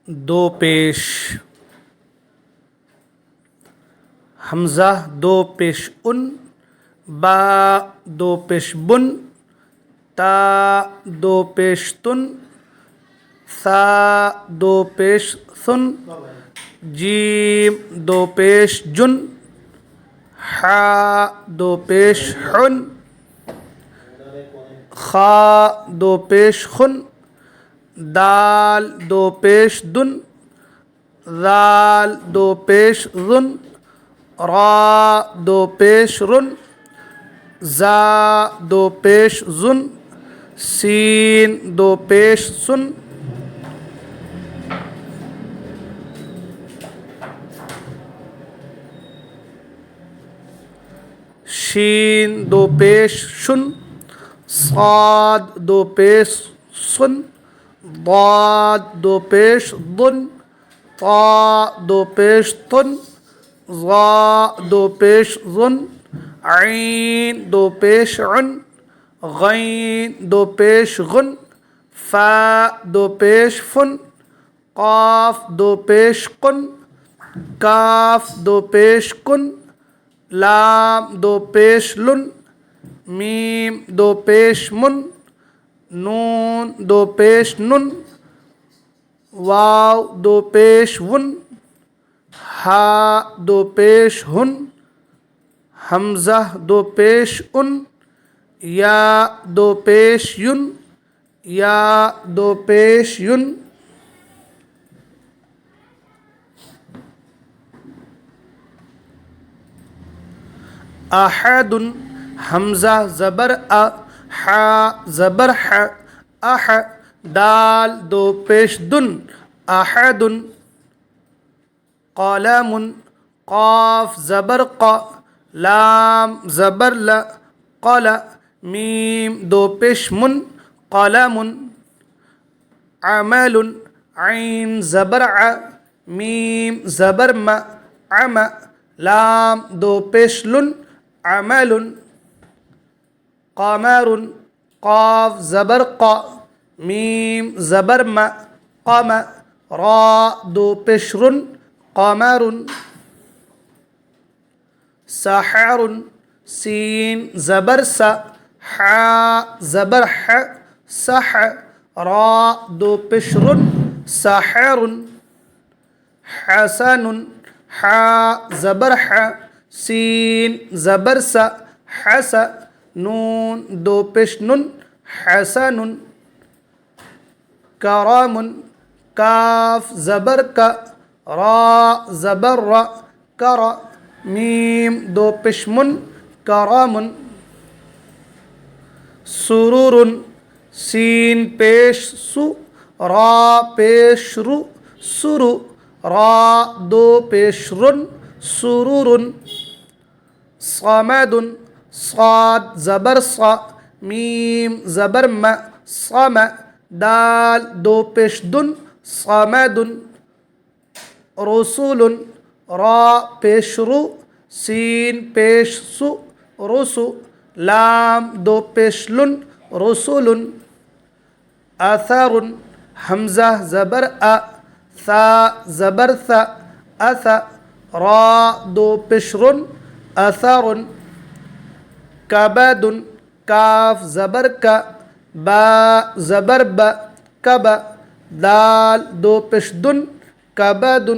دو پیش. حمزہ دو پیش ان، با دو پیش بن، تا دو پیش تن، ثا دو پیش ثن، جیم دو پیش جن، حا دو پیش حن، خا دو پیش خن، دال دو پیش دن، ذال دو پیش ذن، را دو پیش رن، زا دو پیش زن، سین دو پیش سن، شین دو پیش شن، صاد دو پیش سن، ضاد دو پیش ضن، طا دو پیش طن، ظا دو پیش ظن، عین دو پیش عن، غین دو پیش غن، فا دو پیش فن، قاف دو پیش قن، کاف دو پیش کن، لام دو پیش لن، میم دو پیش من، نون دو پیش نن، واو دو پیش ون، ہا دو پیش ہن، حمزہ دو پیش ان، یا دو پیش ین، یا دو پیش ین. احد حمزہ زبر ا، حا زبر ح، اح دال دو پیش دن، احد. قلم قاف زبر ق، لام زبر ل، قل میم دو پیش من، قلم. عمل عین زبر ع، میم زبر م، عم لام دو پیش لن، عمل. قمر قاف زبر ق، میم زبر م، قم را دو پیش رن، قمر. سحر سین زبر س، حا زبر ح، صح را دو پیش رن، سحر. حسن حا زبر ح، سین زبر س، حس نون دو پیش نن، حسن. کرم کاف زبر ک، را زبر ر، کر میم دو پیش من، کرم. سرور سین پیش سو، را پیش رو، سرو را دو پیش رن، سرور. صمد صاد زبر ص، میم زبر م، صم دال دو پیش دن، صمد. رسول را پیش رو، سین پیش سو، رسو لام دو پیش لن، رسول. اثر حمزہ زبر ا، ثا زبر ث، اث را دو پیش رن، اثر. کبد کاف زبر ک، با زبر ب، کب دال دو پیش دن، کبد.